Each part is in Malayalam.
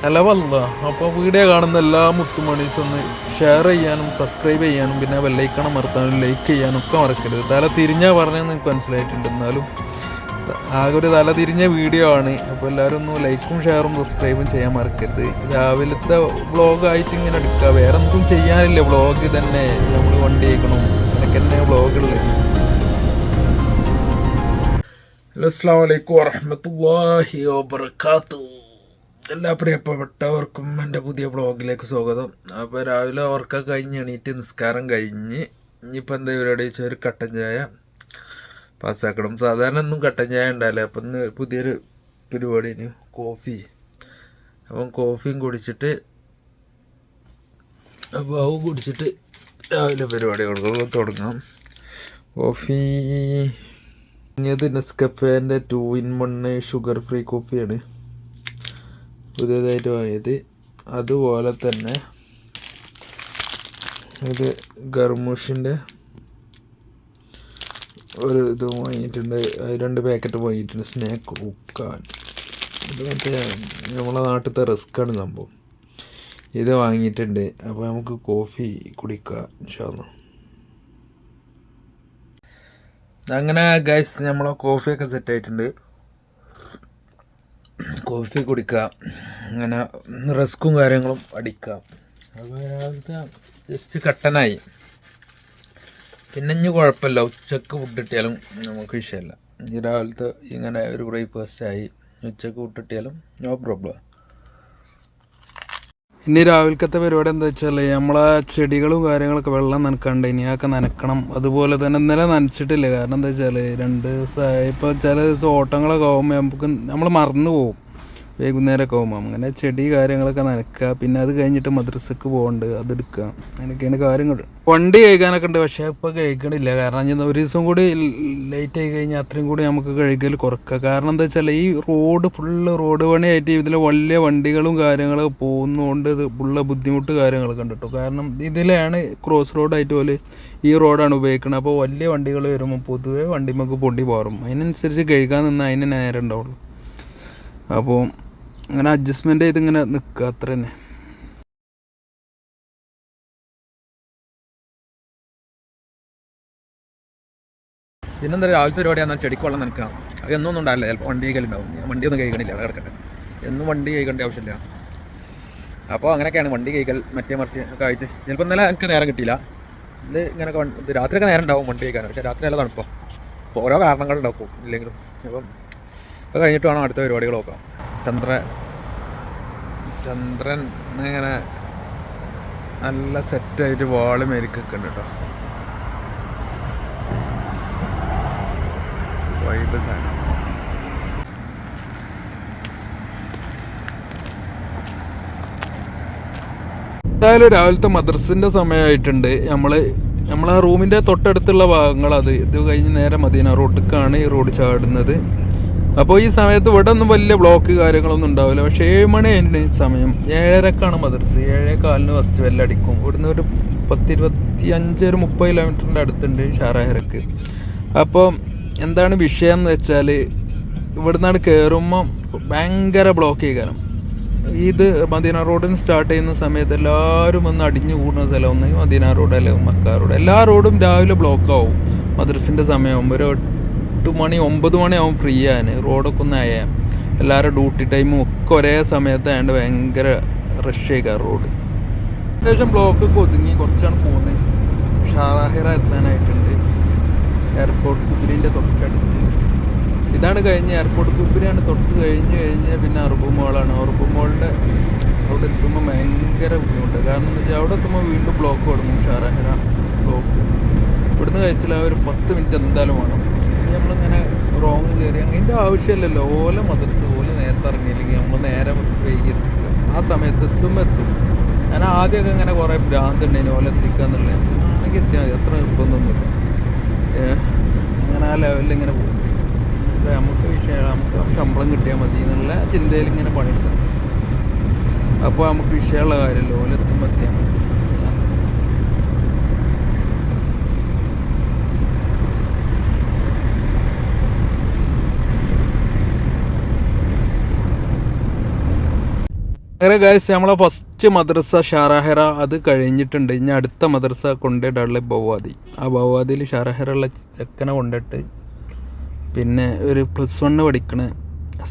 അല്ല വല്ല അപ്പോൾ വീഡിയോ കാണുന്ന എല്ലാ മുത്തുമണീസും ഒന്ന് ഷെയർ ചെയ്യാനും സബ്സ്ക്രൈബ് ചെയ്യാനും പിന്നെ ബെല്ലൈക്കൺ അമർത്താനും ലൈക്ക് ചെയ്യാനും ഒക്കെ മറക്കരുത്. തല തിരിഞ്ഞാൽ പറഞ്ഞാൽ നിങ്ങൾക്ക് മനസ്സിലായിട്ടുണ്ട്. എന്നാലും ആകെ ഒരു തല തിരിഞ്ഞ വീഡിയോ ആണ്. അപ്പോൾ എല്ലാവരും ഒന്ന് ലൈക്കും ഷെയറും സബ്സ്ക്രൈബും ചെയ്യാൻ മറക്കരുത്. രാവിലത്തെ വ്ളോഗായിട്ട് ഇങ്ങനെ എടുക്കുക, വേറെ എന്തും ചെയ്യാനില്ല. വ്ളോഗ് തന്നെ നമ്മൾ വണ്ടി അയക്കണം, എനിക്ക് തന്നെ വ്ളോഗുള്ളത്. ഹലോ അസ്സലാമു അലൈക്കും വറഹ്മത്തുള്ളാഹി വബറകാതുഹു. എല്ലാ പ്രിയപ്പെട്ടവർക്കും എൻ്റെ പുതിയ വ്ളോഗിലേക്ക് സ്വാഗതം. അപ്പോൾ രാവിലെ ഉറക്കം കഴിഞ്ഞ് എണീറ്റ് നിസ്കാരം കഴിഞ്ഞ് ഇനിയിപ്പോൾ എന്താ പരിപാടി വെച്ചാൽ ഒരു കട്ടൻ ചായ പാസ്സാക്കണം. സാധാരണ ഒന്നും കട്ടൻ ചായ ഉണ്ടാവില്ല. അപ്പം ഇന്ന് പുതിയൊരു പരിപാടിന് കോഫി. അപ്പം കോഫിയും കുടിച്ചിട്ട് രാവിലെ പരിപാടികൾ തുടങ്ങാം. കോഫി ഇത് നെസ്കഫേൻ്റെ 2-in-1 ഷുഗർ ഫ്രീ കോഫിയാണ് പുതിയതായിട്ട് വാങ്ങിയത്. അതുപോലെ തന്നെ ഇത് ഗർമൂഷിൻ്റെ ഒരു ഇത് വാങ്ങിയിട്ടുണ്ട്. 2 പാക്കറ്റ് വാങ്ങിയിട്ടുണ്ട്. സ്നാക്ക് കുക്കാൻ ഇത് മറ്റേ നമ്മളെ നാട്ടിലത്തെ റിസ്ക്കാണ് സംഭവം. ഇത് വാങ്ങിയിട്ടുണ്ട്. അപ്പോൾ നമുക്ക് കോഫി കുടിക്കാം ഇൻഷാ അല്ലാഹ്. അങ്ങനെ ഗൈസ് നമ്മളെ കോഫിയൊക്കെ സെറ്റായിട്ടുണ്ട്. കോഫി കുടിക്കുക, അങ്ങനെ റസ്ക്കും കാര്യങ്ങളും അടിക്കുക. അപ്പോൾ രാവിലത്തെ ജസ്റ്റ് കട്ടനായി. പിന്നെ ഇനി കുഴപ്പമില്ല, ഉച്ചക്ക് ഫുഡ് കിട്ടിയാലും നമുക്ക് വിഷയമല്ല. ഈ രാവിലത്തെ ഇങ്ങനെ ഒരു ബ്രേക്ക്ഫാസ്റ്റ് ആയി, ഉച്ചക്ക് ഫുഡ് കിട്ടിയാലും നോ പ്രോബ്ലം. ഇനി രാവിലത്തെ പരിപാടി എന്താ വെച്ചാൽ നമ്മളെ ചെടികളും കാര്യങ്ങളൊക്കെ വെള്ളം നനക്കാണ്ട് ഇനി അതൊക്കെ നനക്കണം. അതുപോലെ തന്നെ ഇന്നലെ നനച്ചിട്ടില്ല. കാരണം എന്താ വെച്ചാൽ 2 ദിവസമായി. ഇപ്പോൾ ചില ദിവസം ഓട്ടങ്ങളൊക്കെ ആകുമ്പോൾ നമുക്ക് നമ്മൾ മറന്നു പോകും, വൈകുന്നേരമൊക്കെ ആകുമ്പോൾ. അങ്ങനെ ചെടി കാര്യങ്ങളൊക്കെ നനക്കുക. പിന്നെ അത് കഴിഞ്ഞിട്ട് മദ്രസക്ക് പോകണ്ട്, അതെടുക്കുക. അങ്ങനെയൊക്കെയാണ് കാര്യങ്ങൾ. വണ്ടി കഴിക്കാനൊക്കെ ഉണ്ട്, പക്ഷേ ഇപ്പോൾ കഴിക്കണില്ല. കാരണം ഞാൻ ഒരു ദിവസം കൂടി ലേറ്റ് ആയി കഴിഞ്ഞാൽ അത്രയും കൂടി നമുക്ക് കഴിക്കൽ കുറക്കുക. കാരണം എന്താ വെച്ചാൽ ഈ റോഡ് ഫുള്ള് റോഡ് പണിയായിട്ട് ഇതിൽ വലിയ വണ്ടികളും കാര്യങ്ങളൊക്കെ പോകുന്നതുകൊണ്ട് ഇത് ഉള്ള ബുദ്ധിമുട്ട് കാര്യങ്ങളൊക്കെ ഉണ്ട് കേട്ടോ. കാരണം ഇതിലാണ് ക്രോസ് റോഡായിട്ട് പോലെ ഈ റോഡാണ് ഉപയോഗിക്കുന്നത്. അപ്പോൾ വലിയ വണ്ടികൾ വരുമ്പോൾ പൊതുവേ വണ്ടിമൊക്കെ പൊടി പോറും. അതിനനുസരിച്ച് കഴിക്കാൻ നിന്നാൽ അതിന് നേരം ഉണ്ടാവുള്ളൂ. അപ്പോൾ അങ്ങനെ അഡ്ജസ്റ്റ്മെൻ്റ് ചെയ്ത് ഇങ്ങനെ നിൽക്കുക, അത്ര തന്നെ. പിന്നെന്താ രാവിലത്തെ പരിപാടിയാണെന്നാൽ ചെടിക്ക് വെള്ളം നനക്കുക. അത് എന്നൊന്നും ഉണ്ടാവില്ല. ചിലപ്പോൾ വണ്ടി കഴിക്കലുണ്ടാവും. വണ്ടിയൊന്നും കഴിക്കണില്ല, അവിടെ കിടക്കട്ടെ. എന്നും വണ്ടി കഴിക്കേണ്ട ആവശ്യമില്ല. അപ്പോൾ അങ്ങനെയൊക്കെയാണ് വണ്ടി കഴിക്കൽ മറ്റേ മറിച്ച് ഒക്കെ ആയിട്ട്. ചിലപ്പോൾ ഇന്നലെ എനിക്ക് നേരം കിട്ടിയില്ല. ഇത് ഇങ്ങനെ ഇത് രാത്രിയൊക്കെ നേരം ഉണ്ടാവും വണ്ടി കഴിക്കാൻ. പക്ഷേ രാത്രി നല്ല തണുപ്പോൾ ഓരോ കാരണങ്ങളുണ്ടാക്കും ഇല്ലെങ്കിലും. അപ്പം അത് കഴിഞ്ഞിട്ട് വേണം അടുത്ത പരിപാടികൾ നോക്കാം. ചന്ദ്രൻ ഇങ്ങനെ നല്ല സെറ്റായിട്ട് വാള് മേരിക്കൊക്കെ ഉണ്ട് കേട്ടോ. വൈബ് സാധനം. എന്തായാലും രാവിലത്തെ മദ്രസിൻ്റെ സമയമായിട്ടുണ്ട്. നമ്മളെ റൂമിൻ്റെ തൊട്ടടുത്തുള്ള ഭാഗങ്ങളത്. ഇത് കഴിഞ്ഞ് നേരെ മദീന റോഡിലേക്കാണ് ഈ റോഡ് ചാടുന്നത്. അപ്പോൾ ഈ സമയത്ത് ഇവിടെ ഒന്നും വലിയ ബ്ലോക്ക് കാര്യങ്ങളൊന്നും ഉണ്ടാവില്ല. പക്ഷേ 7 മണി ആയിരുന്നു സമയം. 7:30 മദ്രസ്. 7:15 ഫസ്റ്റ് വെല്ലടിക്കും. ഇവിടുന്ന് ഒരു 10-25-30 കിലോമീറ്ററിൻ്റെ അടുത്തുണ്ട് ഷാറാഹരക്ക്. അപ്പോൾ എന്താണ് വിഷയം എന്ന് വെച്ചാൽ ഇവിടുന്നാണ് കയറുമ്പോൾ ഭയങ്കര ബ്ലോക്ക് ചെയ്യാനും. ഇത് മദീന റോഡിന് സ്റ്റാർട്ട് ചെയ്യുന്ന സമയത്ത് എല്ലാവരും ഒന്ന് അടിഞ്ഞു കൂടുന്ന സ്ഥലം ഒന്നെങ്കിൽ മദീന റോഡ് അല്ലെങ്കിൽ മക്ക റോഡ്. എല്ലാ റോഡും രാവിലെ ബ്ലോക്കാവും. മദ്രസിൻ്റെ സമയമാകുമ്പോൾ ഒരു 8 മണി 9 മണിയാവും ഫ്രീ ആകാൻ. റോഡൊക്കെ ഒന്ന് ആയാൽ എല്ലാവരും ഡ്യൂട്ടി ടൈമും ഒക്കെ ഒരേ സമയത്തായതുകൊണ്ട് ഭയങ്കര റഷ് ചെയ്യിക്കുക റോഡ്. അത്യാവശ്യം ബ്ലോക്കൊക്കെ ഒതുങ്ങി കുറച്ചാണ് പോകുന്നത്. ഷാറാഹിറ എത്താനായിട്ടുണ്ട്. എയർപോർട്ട് കുബിരിൻ്റെ തൊട്ടടുത്ത്. ഇതാണ് കഴിഞ്ഞ് എയർപോർട്ട് കുബിരിയാണ് തൊട്ട് കഴിഞ്ഞ് പിന്നെ അറബ് മോളാണ്. അറബ് മോളിൻ്റെ അവിടെ എത്തുമ്പോൾ ഭയങ്കര ബുദ്ധിമുട്ട്. കാരണം എന്താ വെച്ചാൽ അവിടെ എത്തുമ്പോൾ വീണ്ടും ബ്ലോക്ക് തുടങ്ങും. ഷാറാഹിറ ബ്ലോക്ക് ഇവിടുന്ന് കഴിച്ചാൽ ഒരു 10 മിനിറ്റ് എന്തായാലും വേണം. നമ്മളിങ്ങനെ റോങ് കയറി അതിൻ്റെ ആവശ്യമില്ലല്ലോ. ഓല മദ്രസ് പോലെ നേരത്തെ ഇറങ്ങിയില്ലെങ്കിൽ നമ്മൾ നേരെ വൈകി എത്തിക്കുക. ആ സമയത്ത് എത്തും. ഞാൻ ആദ്യമൊക്കെ ഇങ്ങനെ കുറേ ഭ്രാന്തുണ്ടായിന് ഓല എത്തിക്കുക എന്നുള്ളത്. ആണെങ്കിൽ എത്തിയാൽ മതി, അത്ര നിർബന്ധമൊന്നുമില്ല. അങ്ങനെ ആ ലെവലിൽ ഇങ്ങനെ പോകും. നമുക്ക് വിഷയം നമുക്ക് ശമ്പളം കിട്ടിയാൽ മതി എന്നുള്ള ചിന്തയിൽ ഇങ്ങനെ പണിയെടുക്കാം. അപ്പോൾ നമുക്ക് വിഷയമുള്ള കാര്യമല്ലോ. ഓല എത്തുമ്പോൾ എത്തിയാൽ മതി. അങ്ങനെ ഗൈസ് നമ്മളെ ഫസ്റ്റ് മദ്രസ ഷാറാഹെറ അത് കഴിഞ്ഞിട്ടുണ്ട്. ഇനി അടുത്ത മദ്രസ കൊണ്ടിടാനുള്ള ബവാദി. ആ ബവാദിയിൽ ഷാറാഹെറുള്ള ചെക്കനെ കൊണ്ടിട്ട് പിന്നെ ഒരു +1 പഠിക്കണ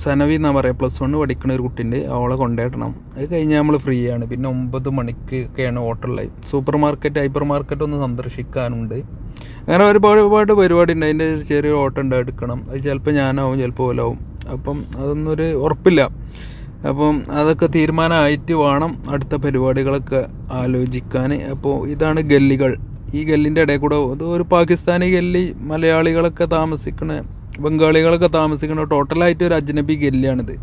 സനവി എന്നാ പറയുക, +1 പഠിക്കണ ഒരു കുട്ടീൻ്റെ അവളെ കൊണ്ടിടണം. അത് കഴിഞ്ഞാൽ നമ്മൾ ഫ്രീ ആണ്. പിന്നെ 9 മണിക്കൊക്കെയാണ് ഹോട്ടലിലായി. സൂപ്പർ മാർക്കറ്റ് ഹൈപ്പർ മാർക്കറ്റ് ഒന്ന് സന്ദർശിക്കാനുണ്ട്. അങ്ങനെ ഒരുപാട് പരിപാടി ഉണ്ട്. അതിൻ്റെ ചെറിയ ഓട്ടം ഉണ്ട്, എടുക്കണം. അത് ചിലപ്പോൾ ഞാനാവും, ചിലപ്പോൾ ഓലാവും. അപ്പം അതൊന്നും ഒരു ഉറപ്പില്ല. അപ്പം അതൊക്കെ തീരുമാനമായിട്ട് വേണം അടുത്ത പരിപാടികളൊക്കെ ആലോചിക്കാൻ. അപ്പോൾ ഇതാണ് ഗല്ലികൾ. ഈ ഗല്ലിൻ്റെ ഇടയിൽ കൂടെ ഇത് ഒരു പാകിസ്ഥാനി ഗല്ലി, മലയാളികളൊക്കെ താമസിക്കണ, ബംഗാളികളൊക്കെ താമസിക്കണ ടോട്ടലായിട്ട് ഒരു അജ്നബി ഗല്ലിയാണിത്.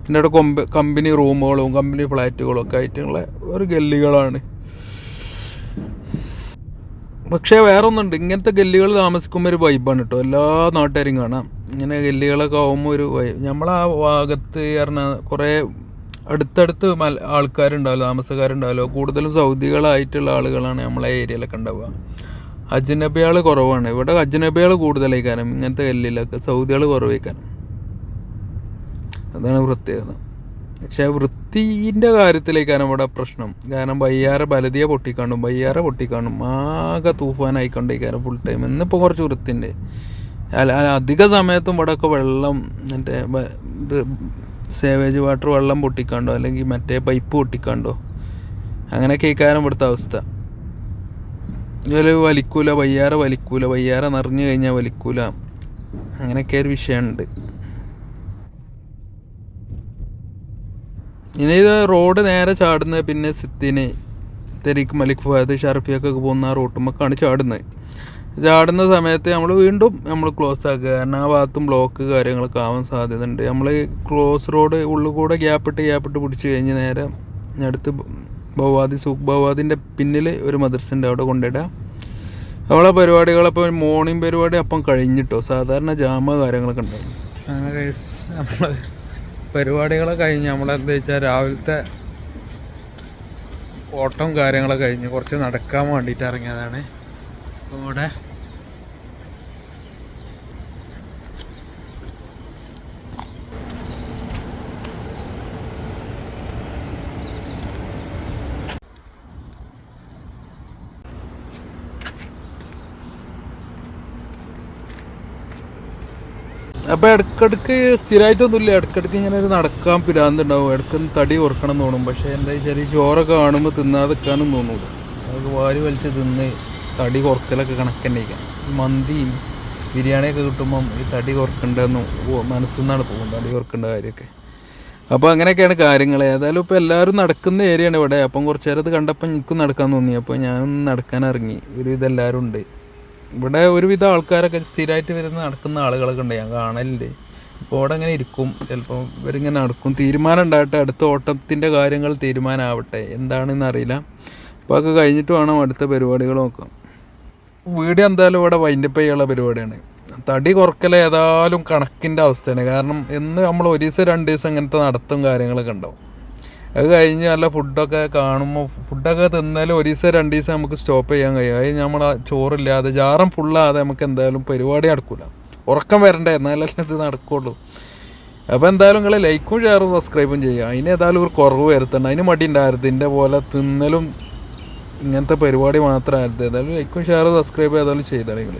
പിന്നെ അവിടെ കമ്പനി റൂമുകളും കമ്പനി ഫ്ലാറ്റുകളും ഒക്കെ ആയിട്ടുള്ള ഒരു ഗല്ലികളാണ്. പക്ഷേ വേറെ ഒന്നുണ്ട്, ഇങ്ങനത്തെ ഗല്ലികൾ താമസിക്കുമ്പോൾ ഒരു വൈബാണ് കേട്ടോ. എല്ലാ നാട്ടുകാരും കാണാം. ഇങ്ങനെ ഗല്ലികളൊക്കെ ആകുമ്പോൾ ഒരു നമ്മളാ ഭാഗത്ത് പറഞ്ഞാൽ കുറേ അടുത്തടുത്ത് ആൾക്കാരുണ്ടാവല്ലോ, താമസക്കാരുണ്ടാവല്ലോ. കൂടുതലും സൗദികളായിട്ടുള്ള ആളുകളാണ് നമ്മളെ ഏരിയയിലൊക്കെ ഉണ്ടാവുക. അജ്നബികൾ കുറവാണ് ഇവിടെ. അജ്നബികൾ കൂടുതലായിക്കാനും ഇങ്ങനത്തെ ഗല്ലിയിലൊക്കെ, സൗദികൾ കുറവായിക്കാനും. അതാണ് പ്രത്യേകത. പക്ഷേ വൃത്തിൻ്റെ കാര്യത്തിലേക്കാണ് ഇവിടെ പ്രശ്നം. കാരണം ബയ്യാറെ ബലദിയ പൊട്ടിക്കാണ്ടും ആകെ തൂഫാനായിക്കൊണ്ടിരിക്കാനും ഫുൾ ടൈം. ഇന്നിപ്പോൾ കുറച്ച് വൃത്തിൻ്റെ അധിക സമയത്തും ഇവിടെ ഒക്കെ വെള്ളം മറ്റേ ഇത് സേവേജ് വാട്ടർ വെള്ളം പൊട്ടിക്കാണ്ടോ അല്ലെങ്കിൽ മറ്റേ പൈപ്പ് പൊട്ടിക്കാണ്ടോ അങ്ങനെയൊക്കെ ഇക്കാരം ഇവിടുത്തെ അവസ്ഥ. ഇതിൽ വലിക്കൂല, വയ്യാറെ നിറഞ്ഞു കഴിഞ്ഞാൽ വലിക്കൂല, അങ്ങനെയൊക്കെ ഒരു വിഷയമുണ്ട്. ഇനി ഇത് റോഡ് നേരെ ചാടുന്നത് പിന്നെ സിത്തിന്, തെരീഖ് മലിക് ഫഹദ്, ഷർഫിയൊക്കെ പോകുന്ന ആ റൂട്ടുമ്മക്കാണ് ചാടുന്ന സമയത്ത് നമ്മൾ ക്ലോസ് ആക്കുക. കാരണം ആ ഭാഗത്തും ബ്ലോക്ക് കാര്യങ്ങളൊക്കെ ആവാൻ സാധ്യതയുണ്ട്. നമ്മൾ ക്ലോസ് റോഡ് ഉള്ളിൽ കൂടെ ഗ്യാപ്പിട്ട് പിടിച്ച് കഴിഞ്ഞ് നേരെ അടുത്ത് സൂഖ് ബവാദിൻ്റെ പിന്നിൽ ഒരു മദ്രസയുണ്ട്, അവിടെ കൊണ്ടിടുക. അവളെ പരിപാടികളപ്പോൾ മോർണിംഗ് പരിപാടി അപ്പം കഴിഞ്ഞിട്ടോ. സാധാരണ ജാമ കാര്യങ്ങളൊക്കെ ഉണ്ടായിരുന്നു. അങ്ങനെ നമ്മൾ പരിപാടികളൊക്കെ കഴിഞ്ഞ് നമ്മളെന്താ വെച്ചാൽ രാവിലത്തെ ഓട്ടം കാര്യങ്ങളൊക്കെ കഴിഞ്ഞ് കുറച്ച് നടക്കാൻ വേണ്ടിയിട്ട് ഇറങ്ങിയതാണ്. അപ്പോൾ ഇവിടെ അപ്പോൾ ഇടയ്ക്കിടയ്ക്ക് സ്ഥിരമായിട്ടൊന്നുമില്ല. ഇടയ്ക്കിടയ്ക്ക് ഇങ്ങനെ ഒരു നടക്കാൻ പിരാന്തുണ്ടാവും. ഇടയ്ക്കൊന്ന് തടി കുറക്കണം എന്ന് തോന്നും. പക്ഷേ എന്താ വെച്ചാൽ ഈ ചോറൊക്കെ കാണുമ്പോൾ തിന്നാതെക്കാനും തോന്നൂല. അതൊക്കെ വാരി വലിച്ച് തിന്ന് തടി കുറക്കലൊക്കെ കണക്ക് തന്നെ ഇരിക്കാം. മന്തിയും ബിരിയാണിയൊക്കെ കിട്ടുമ്പം ഈ തടി കുറക്കണ്ടെന്ന് മനസ്സിൽ നിന്നാണ് പോകുന്നത്, തടി കുറക്കേണ്ട കാര്യമൊക്കെ. അപ്പോൾ അങ്ങനെയൊക്കെയാണ് കാര്യങ്ങൾ. ഏതായാലും ഇപ്പോൾ എല്ലാവരും നടക്കുന്ന ഏരിയയാണ് ഇവിടെ. അപ്പം കുറച്ച് നേരം ഇത് കണ്ടപ്പോൾ എനിക്കും നടക്കാൻ തോന്നി. അപ്പോൾ ഞാനൊന്ന് നടക്കാൻ ഇറങ്ങി. ഇതെല്ലാവരും ഉണ്ട് ഇവിടെ. ഒരുവിധം ആൾക്കാരൊക്കെ സ്ഥിരമായിട്ട് വരുന്ന നടക്കുന്ന ആളുകളൊക്കെ ഉണ്ട്, ഞാൻ കാണലുണ്ട്. അപ്പോൾ അവിടെ അങ്ങനെ ഇരിക്കും. ചിലപ്പോൾ ഇവരിങ്ങനെ നടക്കും. തീരുമാനം ഉണ്ടാകട്ടെ, അടുത്ത ഓട്ടത്തിൻ്റെ കാര്യങ്ങൾ തീരുമാനമാവട്ടെ, എന്താണെന്ന് അറിയില്ല. അപ്പോൾ അതൊക്കെ കഴിഞ്ഞിട്ട് വേണം അടുത്ത പരിപാടികൾ നോക്കാം. വീഡിയോ എന്തായാലും ഇവിടെ വൈൻഡപ്പ് ചെയ്യാനുള്ള പരിപാടിയാണ്. തടി കുറക്കൽ ഏതായാലും കണക്കിൻ്റെ അവസ്ഥയാണ്. കാരണം എന്ന് നമ്മൾ ഒരു ദിവസം 2 ദിവസം അങ്ങനത്തെ നടത്തും കാര്യങ്ങളൊക്കെ ഉണ്ടാവും. അത് കഴിഞ്ഞ് നല്ല ഫുഡൊക്കെ കാണുമ്പോൾ ഫുഡൊക്കെ തിന്നാലും ഒരു ദിവസം 2 ദിവസം നമുക്ക് സ്റ്റോപ്പ് ചെയ്യാൻ കഴിയും. അത് നമ്മൾ ചോറില്ലാതെ ജാറം ഫുള്ളാതെ നമുക്ക് എന്തായാലും പരിപാടി നടക്കില്ല. ഉറക്കം വരണ്ടേ, എന്നാലല്ലേ ഇത് നടക്കുള്ളൂ. അപ്പോൾ എന്തായാലും നിങ്ങൾ ലൈക്കും ഷെയറും സബ്സ്ക്രൈബും ചെയ്യുക. അതിന് ഏതായാലും ഒരു കുറവ് വരുത്തണ്ട. അതിന് മടി ഉണ്ടായിരുന്നു. ഇതിൻ്റെ പോലെ തിന്നലും ഇങ്ങനത്തെ പരിപാടി മാത്രമായിരുന്നു. ഏതായാലും ലൈക്കും ഷെയറും സബ്സ്ക്രൈബ് ഏതായാലും ചെയ്താൽ നിങ്ങൾ